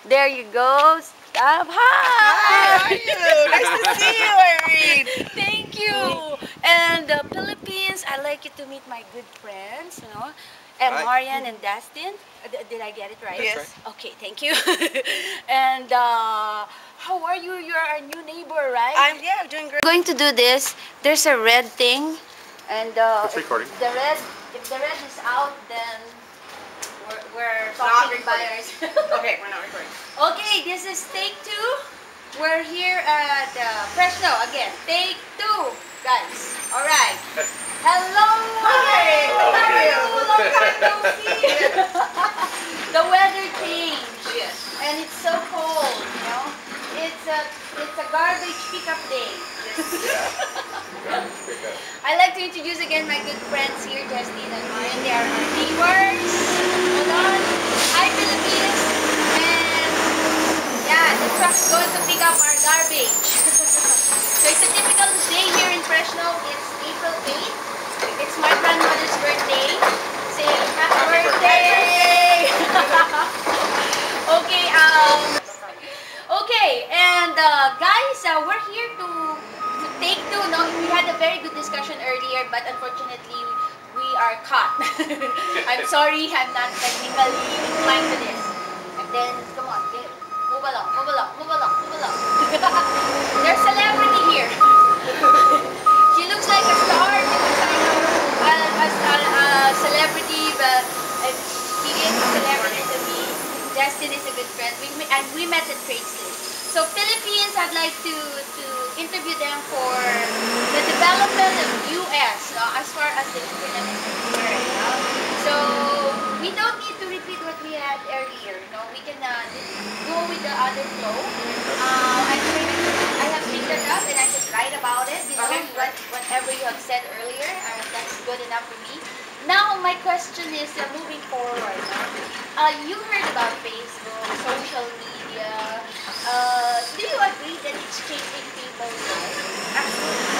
There you go. Stop. Hi. How are you? Nice to see you, Eireen. Thank you. And the Philippines, I'd like you to meet my good friends, you know, and Hi. Marianne and Dustin. Did I get it right? Yes. Okay, thank you. And how are you? You're our new neighbor, right? I'm doing great. We're going to do this. There's a red thing, and It's recording. if the red is out, then we're Not talking by recording. ourselves. Okay, we're not recording. Okay, this is take 2. We're here at Fresno again. Take 2, guys. All right. Hello. Hi. How are you? Long time no see. The weather changed. Yes. And it's so cold. You know, it's a garbage pickup day. I'd like to introduce again my good friends here, Dustin and Marianne. They are our neighbors. Hold on. Hi, Philippines. And yeah, the truck is going to pick up our garbage. So it's a typical day here in Fresno. It's April 8th. It's my grandmother's birthday. Say happy birthday! Okay, okay, and guys, we're here to take 2. No, we had a very good discussion earlier, but unfortunately, we are caught. I'm sorry, I'm not technically inclined to this. And then, come on, move along, move along, move along, move along. There's celebrity here. She looks like a star. She looks like a celebrity, but she is a celebrity to me. Justin is a good friend. We met at Craigslist. So Philippines, I'd like to interview them for the development of US as far as the internet is concerned. So we don't need to repeat what we had earlier. We can go with the other flow. I have picked it up and I just write about it. Whatever you have said earlier, that's good enough for me. Now my question is moving forward. You heard about Facebook, social media. Do you agree that it's changing people's lives? Absolutely.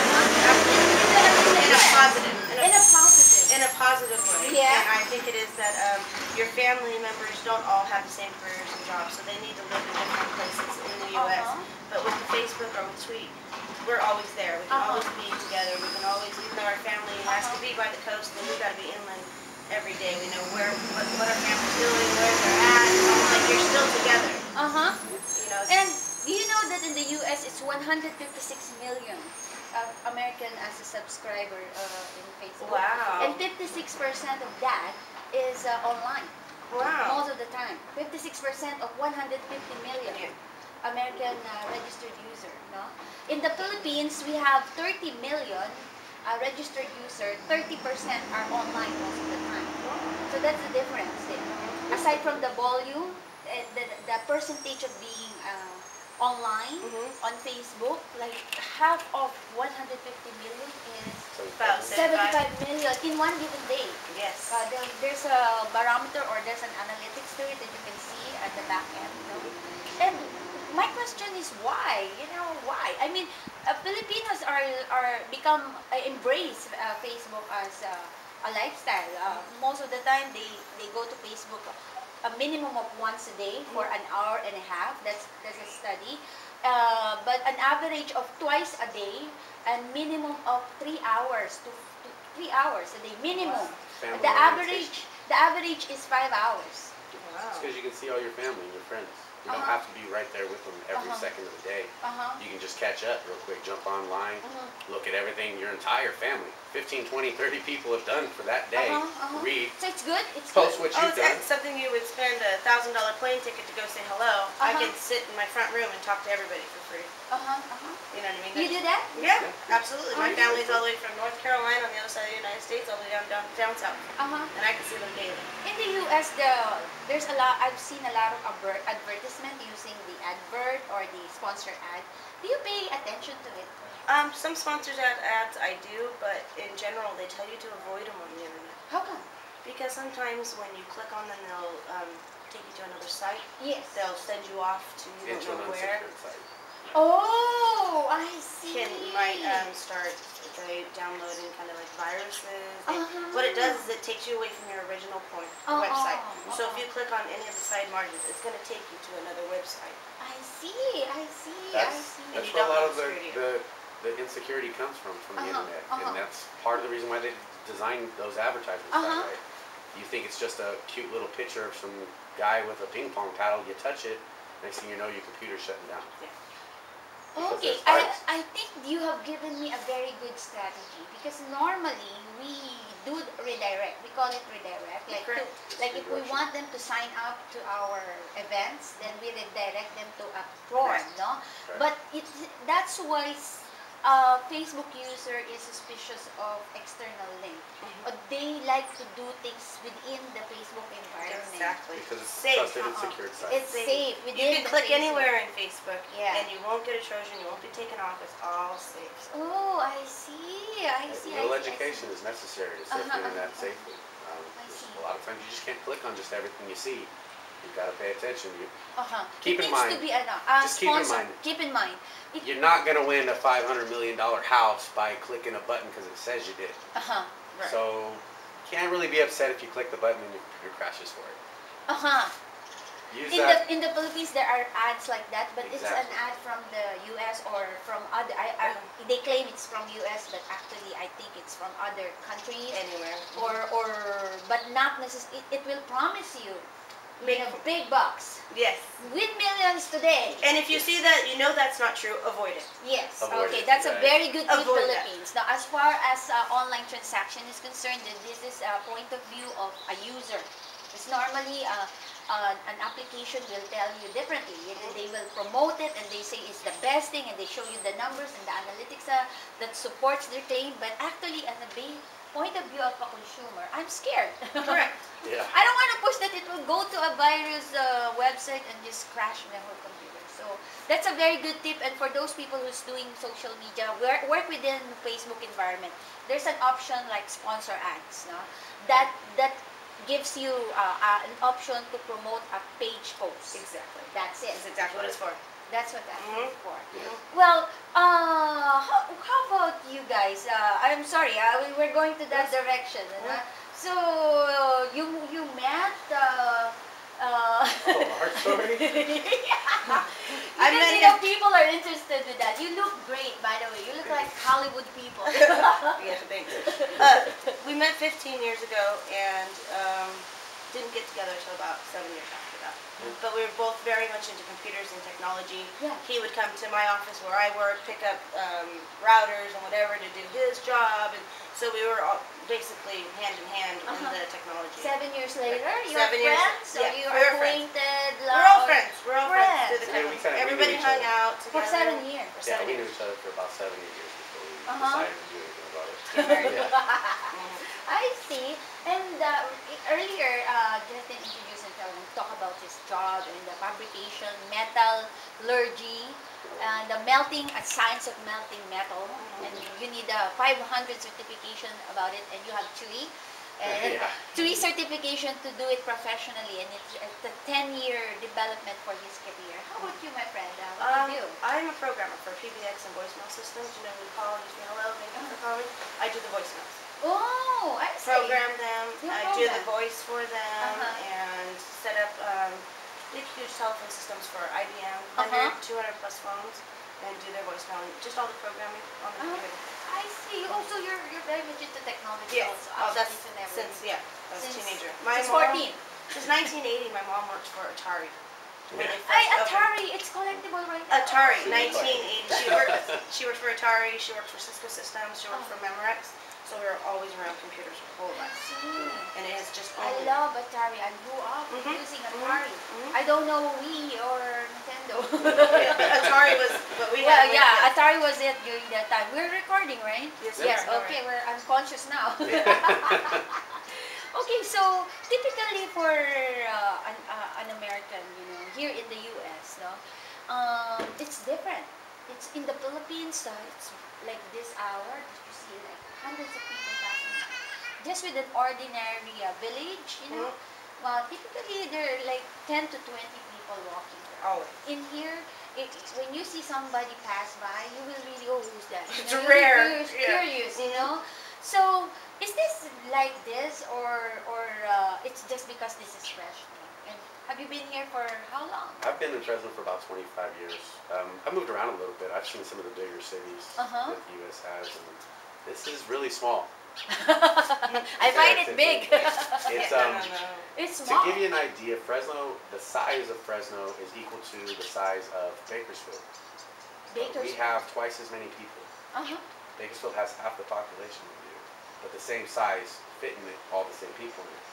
In a positive way. Yeah. And I think it is that your family members don't all have the same careers and jobs, so they need to live in different places in the U.S. But with the Facebook or with Tweet, we're always there. We can always be together. We can always, even though our family has to be by the coast, then we've got to be inland every day. We know what our family's doing, where they're at. Like you're still together. And do you know that in the U.S. it's 156 million American as a subscriber in Facebook? Wow. And 56% of that is online. Wow. Most of the time. 56% of 150 million American registered user. In the Philippines, we have 30 million registered user. 30% are online most of the time. So that's the difference there. Aside from the volume, the percentage of being online on Facebook, like half of 150 million is About 75 million in one given day. Yes. There's a barometer or there's an analytics to it that you can see at the back end. And my question is why? Why? I mean, Filipinos embrace Facebook as a lifestyle. Most of the time, they go to Facebook a minimum of once a day for an hour and a half. That's a study. But an average of twice a day and minimum of 3 hours to 3 hours a day minimum. Wow. The average is 5 hours. Wow. It's because you can see all your family and your friends. You don't have to be right there with them every second of the day. You can just catch up real quick, jump online, look at everything your entire family, 15, 20, 30 people have done for that day. Read. So it's good? Post what you've done. It's something you would spend a $1,000 plane ticket to go say hello. I can sit in my front room and talk to everybody for free. You know what I mean? You do that? Yeah, absolutely. My family's all the way from North Carolina on the other side of the United States, all the way down south. And I can see them daily. In the U.S., there's a lot. I've seen a lot of advertisement using the advert or the sponsor ad. Do you pay attention to it? Some sponsored ads I do, but in general they tell you to avoid them on the internet. How come? Because sometimes when you click on them, they'll take you to another site. Yes. They'll send you off to you don't know where. Oh, I see. You might start downloading kind of like viruses. What it does is it takes you away from your original website. So if you click on any of the side margins, it's going to take you to another website. website. I see. That's And you where a don't lot know of the security. the insecurity comes from the internet, Uh-huh. and that's part of the reason why they designed those advertisements that way. You think it's just a cute little picture of some guy with a ping pong paddle. You touch it, next thing you know, your computer's shutting down. Yeah. Because Okay, there's virus. I think you have given me a very good strategy because normally we do redirect. We call it redirect. Like, Correct. like if we Redirection. want them to sign up to our events, then we redirect them to a form, Correct. no? Correct. But that's why Facebook user is suspicious of external link. Or they like to do things within the Facebook environment. Exactly. Because it's Safe. trusted and secured site. It's safe. You Within can the click Facebook. anywhere in Facebook, Yeah. and you won't get a Trojan. You won't be taken off. It's all safe. Oh, I see. I see. A little I see, I education see. is necessary to sift the internet safely. I see. A lot of times you just can't click on just everything you see. You've got to pay attention. Keep It in needs mind- to be just keep in sponsored. mind- Keep in mind. You're not going to win a $500 million house by clicking a button because it says you did. Right. So you can't really be upset if you click the button and your computer crashes for it. Use that. In the Philippines, there are ads like that, but it's an Exactly. ad from the U.S. or from other. They claim it's from U.S., but actually, I think it's from other countries. Anywhere. But not necessarily. It will promise you Make- a big box. Yes. Win millions today. And if you see that, you know that's not true. Avoid it. Yes. Avoid Okay, it, that's a right. very good tip, Avoid that. Philippines. Now, as far as online transaction is concerned, this is a point of view of a user. It's normally an application will tell you differently. They will promote it and they say it's the best thing and they show you the numbers and the analytics that supports their claim. But actually, at the point of view of a consumer, I'm scared. Correct. Yeah. I don't want to push that it will go to a virus website and just crash my whole computer. So that's a very good tip. And for those people who's doing social media, work within the Facebook environment. There's an option like sponsor ads, no? That gives you an option to promote a page post. Exactly. That's it. That's exactly what it's for. That's what that's for. Yeah. Well, how about you guys? I'm sorry, we're going to that direction. So you met. Our story? I Because met him. people are interested with that. You look great, by the way. You look like Hollywood people. Yeah, thanks. We met 15 years ago and didn't get together until about 7 years after that. But we were both very much into computers and technology. Yeah. He would come to my office where I work, pick up routers and whatever to do his job. And so we were all basically hand in hand in the technology. 7 years later, you're 7 years, friends? So yeah, you we are were friends. acquainted? We're all friends. We're all friends. Through the Yeah, we company. kinda- we Everybody knew each hung other. out For together. 7 years. For Yeah, 7 we knew years. each other for about 7 years before we Uh-huh. decided to do anything about it. Get married. Yeah. I see. And earlier, Justin introduced himself and talked about his job and the fabrication, metallurgy, and the melting, a science of melting metal. And you need a 500 certification about it, and you have TUI. And Yeah. TUI certification to do it professionally, and it's a 10-year development for his career. How about you, my friend? What do you do? I'm a programmer for PBX and voicemail systems. You know, we call and you say hello, thank you for calling. I do the voicemails. Oh, I see. Program them, You I do the program. voice for them, and set up big, huge telephone systems for IBM, 200 plus phones, and do their voicemail, and just all the programming on the computer. I see. Also, you're very much into technology. Yes, Also, that's updates and everything. since I was a Since- teenager. Since mom- 14. Since 1980, my mom worked for Atari. When they first Ay, opened. Atari, it's collectible right now. Atari, Super 1980. She worked for Atari, she worked for Cisco Systems, she worked for Memorex. So we were always around computers our whole I life. see. And it has just I only... love Atari. I grew up using Atari. I don't know Wii or Nintendo. Atari was what we Well, had. yeah, Atari was it during that time. We're recording, right? Yes, Yes, we are. okay, we're unconscious now. Okay, so typically for an American, here in the U.S., no, it's different. It's in the Philippines, it's like this hour, you see like hundreds of people passing by. Just with an ordinary village, typically there are like 10 to 20 people walking around. Always. In here, when you see somebody pass by, you will really, oh, who's that? It's You're rare. You're Yeah. curious, So, is this like this, or it's just because this is fresh? And Have you been here for how long? I've been in Fresno for about 25 years. I moved around a little bit. I've seen some of the bigger cities that the U.S. has, and this is really small. I find it big. It's it's to small. give you an idea, Fresno, the size of Fresno is equal to the size of Bakersfield. We have twice as many people. Bakersfield has half the population we do, but the same size, fitting all the same people in it.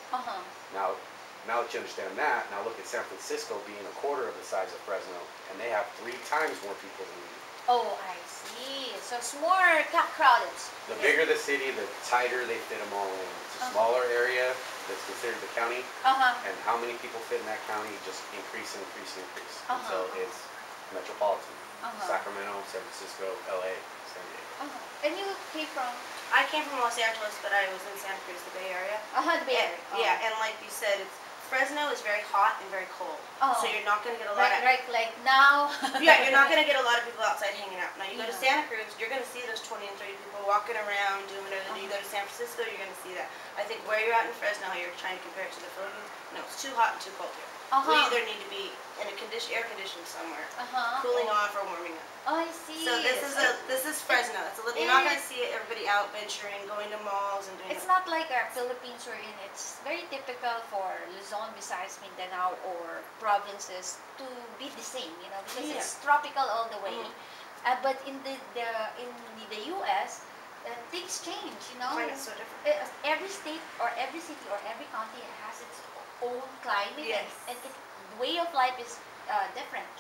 Now that you understand that, now look at San Francisco being a quarter of the size of Fresno, and they have 3 times more people than we do. Oh, I see. So it's more crowded. The bigger the city, the tighter they fit them all in. It's a smaller area that's considered the county, and how many people fit in that county just increase until it's metropolitan. Sacramento, San Francisco, LA, San Diego. And you came from? I came from Los Angeles, but I was in Santa Cruz, the Bay Area. The Bay Area. Yeah, and like you said, Fresno is very hot and very cold. So you're not going to get a lot of... Like now? Yeah, you're not going to get a lot of people outside hanging out. Now, you go to Santa Cruz, you're going to see those 20 and 30 people walking around, doing whatever. You go to San Francisco, you're going to see that. I think where you're at in Fresno, how you're trying to compare it to the Philippines, no, it's too hot and too cold here. We either need to be in a air conditioned somewhere, cooling off or warming up. Oh, I see. So this is Fresno. You're not going to see everybody out venturing, going to malls and doing. It's not like our Philippines we're in. It's very typical for Luzon, Visayas, Mindanao, or provinces to be the same, you know, because it's tropical all the way. But in the U.S., things change, you know. Climate's so different. Every state or every city or every county has its own climate, and the way of life is different.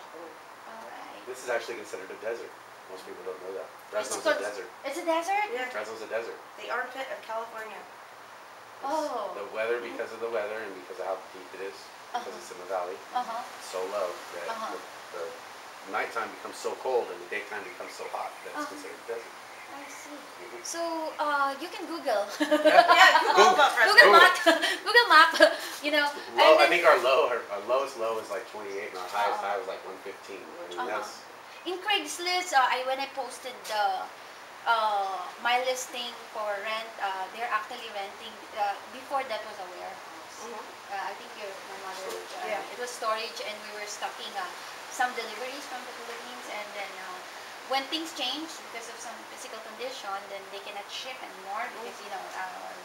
All right. This is actually considered a desert. Most people don't know that. Fresno's a desert. It's a desert? Yeah. Fresno's a desert. The armpit of California. The weather, because of the weather and because of how deep it is, because it's in the valley, so low that the nighttime becomes so cold and the daytime becomes so hot that it's considered a desert. I see. So you can Google. Google about Fresno. Google Map. You know. I think our lowest low is like 28, and our highest high was like 115. I mean, that's in Craigslist. When I posted my listing for rent, they're actually renting. Before that was a warehouse. I think my mother. It was storage, and we were stocking some deliveries from the Philippines, and then. When things change because of some physical condition, then they cannot ship anymore because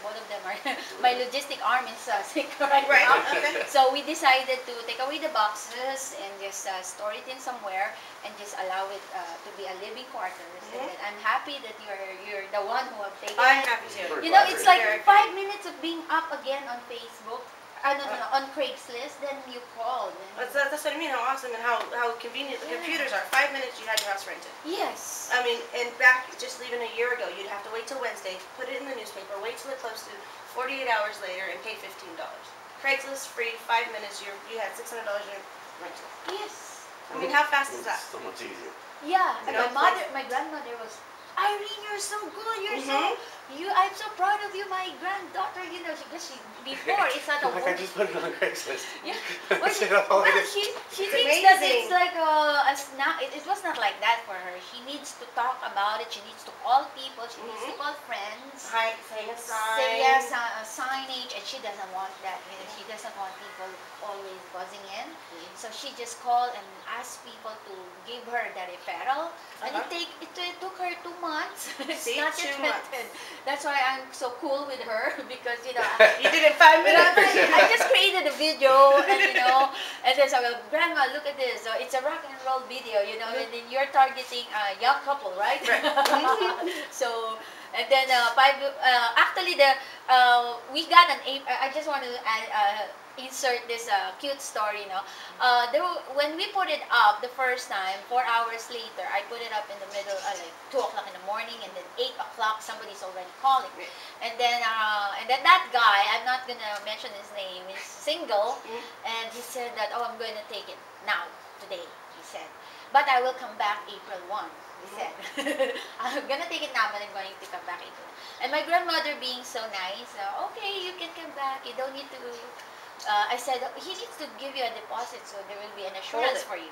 both of them are my logistic arm is sick right now. So we decided to take away the boxes and just store it in somewhere and just allow it to be a living quarters. And then I'm happy that you're the one who have taken I'm it. happy too. You know, it's like 5 minutes of being up again on Facebook. On Craigslist, then you called. That's what I mean, how awesome and how convenient the computers are. 5 minutes, you had your house rented. Yes. I mean, and back just even a year ago, you'd have to wait till Wednesday, put it in the newspaper, wait till it posted 48 hours later, and pay $15. Craigslist free, 5 minutes, you had $600 in rental. Yes. I mean, how fast is that? So much easier. Yeah, and my grandmother was, Eireen, you're so good, I'm so proud of you, my granddaughter, you know, because before it's not a I just put it on Craigslist. Yeah. Well, she thinks that it's like a snack. It was not like that for her. She needs to talk about it. She needs to call people. She needs to call friends. Saying a sign. Say yes, signage, and she doesn't want that. You know, she doesn't want people always buzzing in. So she just called and asked people to give her the referral. And it took her 2 months. See, not 2 yet months. That's why I'm so cool with her because you did it in 5 minutes. I just created a video and and then so Grandma, look at this. So it's a rock and roll video, and then you're targeting a young couple, right? So and then actually we got I just want to insert this cute story, when we put it up the first time, 4 hours later, I put it up in the middle, like 2 o'clock in the morning, and then 8 o'clock, somebody's already calling. And then that guy, I'm not gonna mention his name, is single, and he said that, I'm going to take it now, today, he said. But I will come back April 1, he said. I'm gonna take it now, but I'm going to come back April 1. And my grandmother being so nice, okay, you can come back, you don't need to. I said, he needs to give you a deposit so there will be an assurance for you.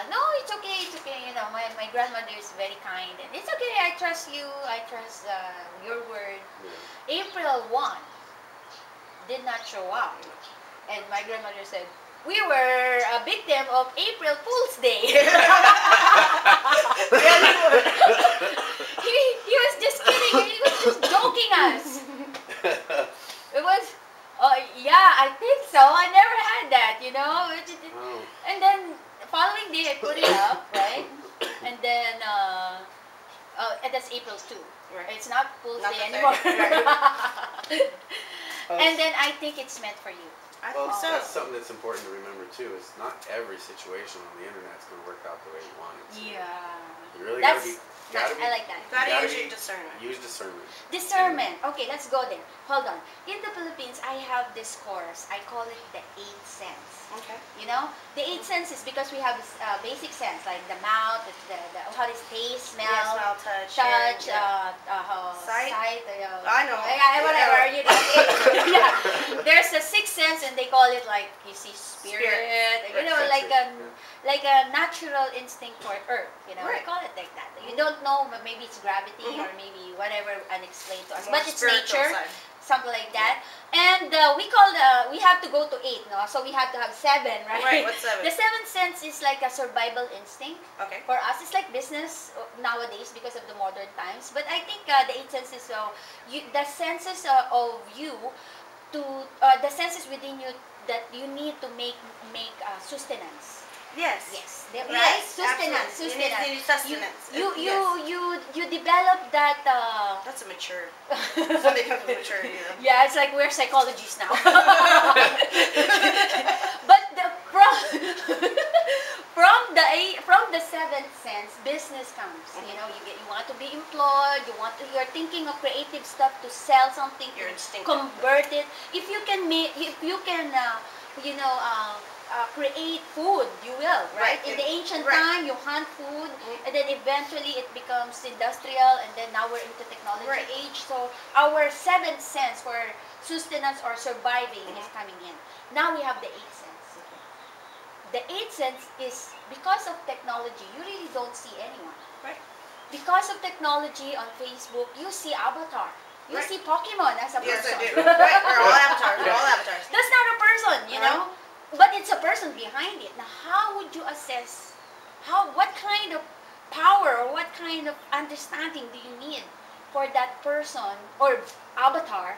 No, it's okay, my grandmother is very kind. And it's okay, I trust you, I trust your word. April 1 did not show up. And my grandmother said, we were a victim of April Fool's Day. He was just kidding. He was just joking us. It was, oh yeah, I think so. I never had that, you know. And then following day I put it up, right? And then and that's April 2. Right. It's not Fool's Not Day the anymore. Well, And then I think it's meant for you. I well, think so. that's something that's important to remember too. Is not every situation on the internet is going to work out the way you want it to. Yeah. You really That's gotta be. I like that. Gotta use your discernment. Use discernment. Discernment. Okay, let's go there. Hold on. In the Philippines, I have this course. I call it the 8 sense. Okay. You know, the 8 senses because we have this basic sense like the mouth, the how does taste, smell, Yeah, smell, touch, touch, yeah. sight. I know. Whatever. You know, yeah. There's a 6th sense, and they call it like you see spirit. You know, like a natural instinct for Earth. You know, Right. we call it like that. You don't know, but maybe it's gravity or maybe whatever unexplained to us, More but it's spiritual nature. side. Something like that. And we have to go to 8, no? So we have to have 7, right? Right, what's 7? The 7th sense is like a survival instinct. Okay. For us, it's like business nowadays because of the modern times. But I think the 8 senses, the senses of you, the senses within you that you need to make sustenance. Yes. Yes. Yes, Right? Sustenance. absolutely. You need sustenance. You develop that. That's a mature. Somebody comes with maturity. You know? Yeah, it's like we're psychologists now. But from the 7th sense, business comes. You know, you want to be employed. You're thinking of creative stuff to sell something. You're instinctive. Convert it. If you can create food, you will, right? In the ancient time, you hunt food, and then eventually it becomes industrial, and then now we're into technology age. So our 7th sense for sustenance or surviving is coming in. Now we have the 8th sense. The 8th sense is because of technology, you really don't see anyone. Right. Because of technology on Facebook, you see avatar. You see Pokemon as a Yes, person. I do. Right. We're all avatars. We're all avatars. That's not a person, you know? But it's a person behind it. Now, how would you assess what kind of power or what kind of understanding do you need for that person or avatar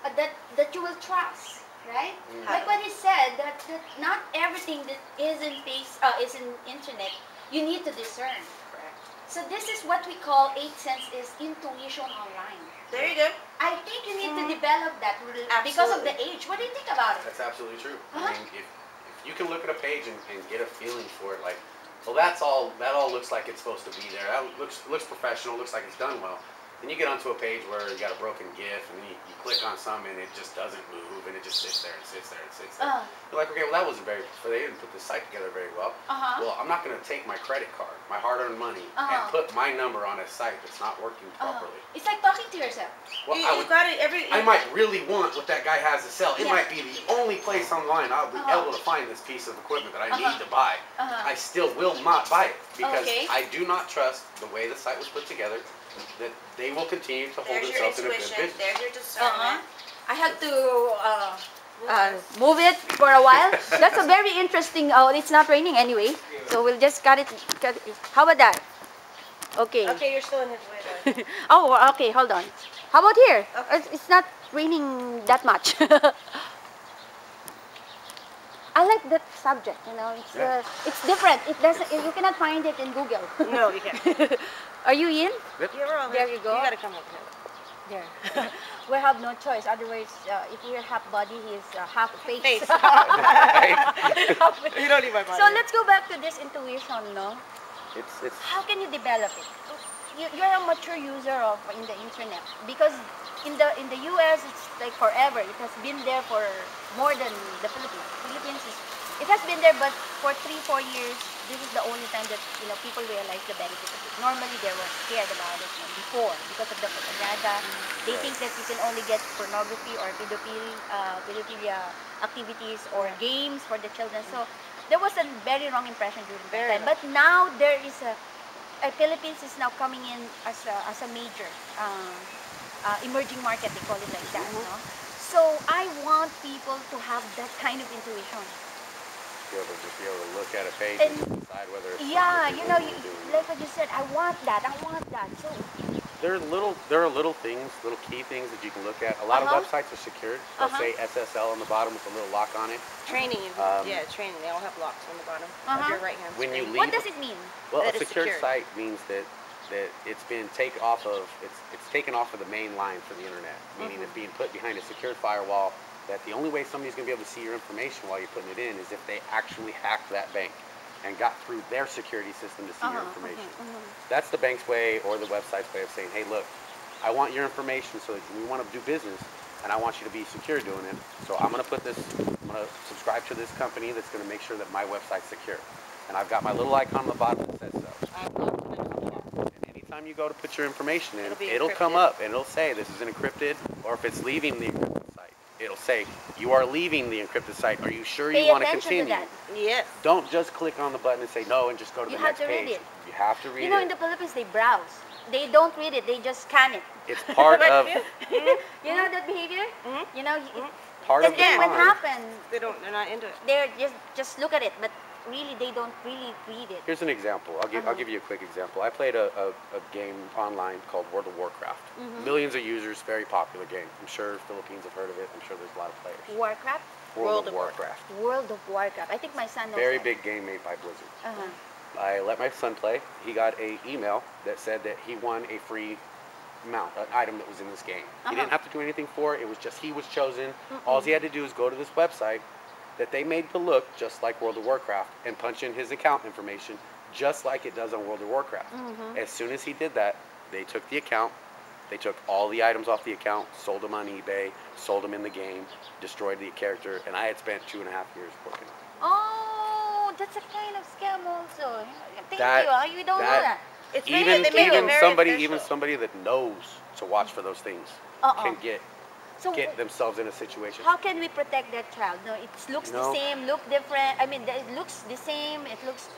that you will trust, right? Like what he said, that not everything that is in internet, you need to discern. Correct. So this is what we call 8th sense is intuition online. There you go. I think you need to develop that because of the age. What do you think about it? That's absolutely true. I mean, if you can look at a page and get a feeling for it, like, well, that all looks like it's supposed to be there. That looks professional. Looks like it's done well. Then you get onto a page where you got a broken GIF, and then you click on some, and it just doesn't move, and it just sits there and sits there and sits there. You're like, okay, well, that wasn't they didn't put the site together very well. Well, I'm not going to take my credit card, my hard-earned money, and put my number on a site that's not working properly. It's like talking to yourself. Well, I might really want what that guy has to sell. It might be the only place online I'll be able to find this piece of equipment that I need to buy. I still will not buy it because I do not trust the way the site was put together, that they will continue to hold themselves in a good business. There's your discernment. I have to move it for a while. That's a very interesting. Oh, it's not raining anyway, so we'll just cut it. How about that? Okay. Okay, you're still in his way though. Oh, okay. Hold on. How about here? Okay. It's not raining that much. I like that subject. You know, it's different. It doesn't. You cannot find it in Google. No, you can't. Are you in? Yeah, we're all There you go. You gotta come up here. There. We have no choice. Otherwise, if we're half body, he's half face. You don't need my body. So let's go back to this intuition, no? It's How can you develop it? You're a mature user of in the internet because in the US it's like forever. It has been there for more than the Philippines. It has been there, but for 3-4 years, this is the only time that people realize the benefit of it. Normally, they were scared about it before because of the propaganda. They think that you can only get pornography or pedophilia activities or games for the children. So there was a very wrong impression during that time. But now there is Philippines is now coming in as a major emerging market. They call it like that. No? So I want people to have that kind of intuition. just be able to look at a page And and decide whether it's yeah, something you that know, you want to do. like what you said, I want that. So, There are little things, little key things that you can look at. A lot of websites are secured. They'll say SSL on the bottom with a little lock on it. Training, training. They all have locks on the bottom of your right hand When you screen. leave, what does it mean? well, That a it's secured secured. site means that it's been taken off of it's taken off of the main line for the internet, meaning it's being put behind a secured firewall. That the only way somebody's going to be able to see your information while you're putting it in is if they actually hacked that bank and got through their security system to see your information. That's the bank's way or the website's way of saying, hey, look, I want your information so that we want to do business, and I want you to be secure doing it. So I'm going to subscribe to this company that's going to make sure that my website's secure. And I've got my little icon on the bottom that says so. And anytime you go to put your information in, it'll come up and it'll say this is an encrypted, or if it's leaving the encrypted site, it'll say you are leaving the encrypted site. Are you sure you want to continue? To that. Yes. Don't just click on the button and say no and just go to the next page. You have to read it. You have to read it. You know, in the Philippines, they browse. They don't read it. They just scan it. It's part of You know that behavior? You know, part of the then what con. happens? They're not into it. They're just look at it, but really they don't really read it. Here's an example. I'll give you a quick example. I played a game online called World of Warcraft. Millions of users, very popular game. I'm sure Philippines have heard of it. I'm sure there's a lot of players. Warcraft? World of Warcraft. World of Warcraft. I think my son knows Very that. big game made by Blizzard. I let my son play. He got an email that said that he won a free mount, an item that was in this game. He didn't have to do anything for it. It was just he was chosen. All he had to do is go to this website that they made to look just like World of Warcraft and punch in his account information just like it does on World of Warcraft. As soon as he did that, they took the account, they took all the items off the account, sold them on eBay, sold them in the game, destroyed the character, and I had spent 2.5 years working on it. Oh, that's a kind of scam also. Thank That- you. You don't know that. It's Even they make it very even official. somebody that knows to watch for those things can get themselves in a situation. How can we protect that child? No, it looks the same, look different. I mean, it looks the same. It looks.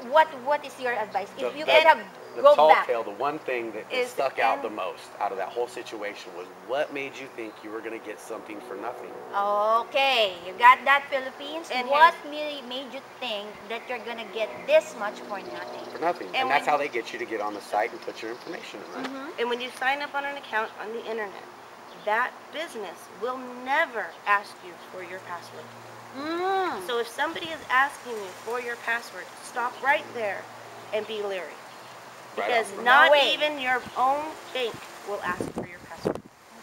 What is your advice? If you could have The go tall back. tale, the one thing that stuck out the most out of that whole situation was what made you think you were going to get something for nothing? Okay, you got that, Philippines. And what made you think that you're gonna get this much for nothing? For nothing. And that's how they get you to get on the site and put your information in there. And when you sign up on an account on the internet, that business will never ask you for your password. So if somebody is asking you for your password, stop right there and be leery. Because not even your own bank will ask for your password.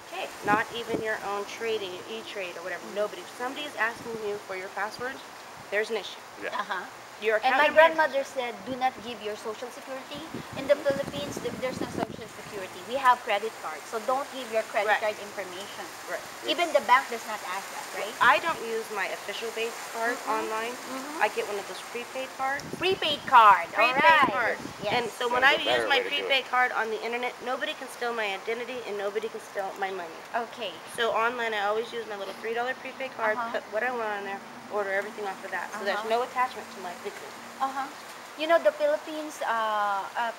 Okay. Not even your own trading, E-Trade or whatever. Nobody. If somebody is asking you for your password, there's an issue. Yeah. Your And account my number- grandmother said, do not give your social security. In the Philippines, there's no social security. We have credit cards, so don't give your credit card information. Right. Even the bank does not ask that, right? I don't use my official bank card online. I get one of those prepaid cards. Prepaid card. Prepaid All right. card. Yes. And so when That's I a better use my way to do it. prepaid card on the internet, nobody can steal my identity and nobody can steal my money. Okay. So online, I always use my little $3 prepaid card, put what I want on there, order everything off of that. So there's no attachment to my business. You know, the Philippines,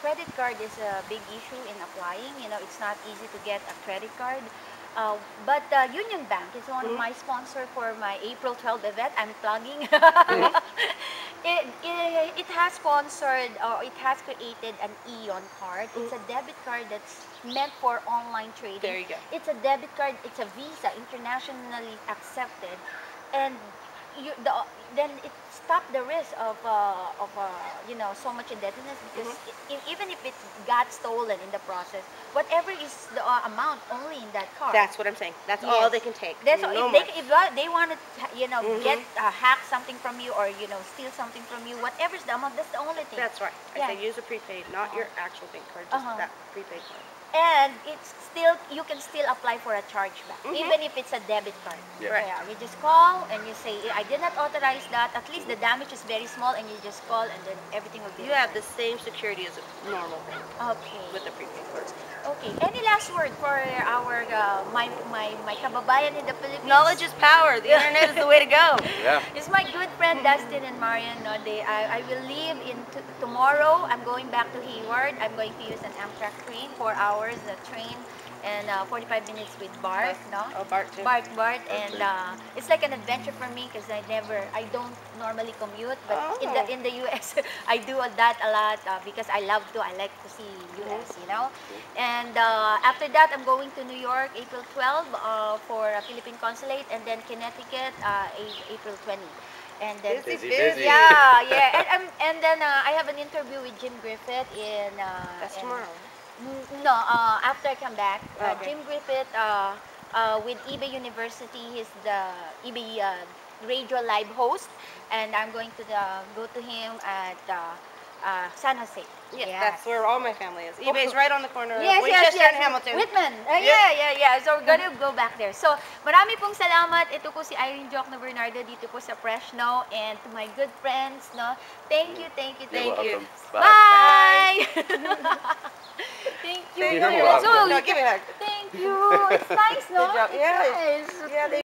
credit card is a big issue in applying. You know, it's not easy to get a credit card. But Union Bank is one of my sponsor for my April 12 event. I'm plugging. It has sponsored, or it has created an Eon card. It's a debit card that's meant for online trading. There you go. It's a debit card. It's a Visa, internationally accepted, and then it stopped the risk of you know, so much indebtedness, because even if it got stolen in the process, whatever is the amount only in that card. That's what I'm saying. That's all they can take. That's no all. If they want to, you know, get hack something from you, or you know, steal something from you, whatever's the amount, that's the only thing. That's right. Yeah. I say use a prepaid, not your actual bank card, just that prepaid card. And it's still, you can still apply for a chargeback, even if it's a debit card. Yeah. Right. You just call and you say, I did not authorize that. At least the damage is very small, and you just call, and then everything will be. You have the same security as a normal bank Okay. with a prepaid card. Okay. Any last word for our my kababayan in the Philippines? Knowledge is power. The internet is the way to go. Yeah. It's my good friend Dustin and Marianne. No, I will leave tomorrow. I'm going back to Hayward. I'm going to use an Amtrak train, 4 hours, the train. and 45 minutes with Bart, no? Oh, Bart too. Bart, and it's like an adventure for me because I don't normally commute, but in the US, I do that a lot because I like to see US, you know. And after that, I'm going to New York, April 12 for a Philippine consulate, and then Connecticut, April 20. And then Busy. and then I have an interview with Jim Griffith in That's tomorrow. no, after I come back, Okay. Jim Griffith with eBay University, he's the eBay radio live host, and I'm going to go to him at San Jose. Yes, that's where all my family is. eBay's right on the corner of Yes, Winchester and Hamilton. Whitman. Yep. Yeah. So we're gonna go back there. So marami pong salamat. Ito po si Eireen Diokno Bernardo dito po sa Fresno, and to my good friends, no. Thank you. You're welcome. Bye. Thank you. You're welcome. So, No, give me a hug. thank you. It's nice, no? Good job. It's Yeah. nice. Yeah, they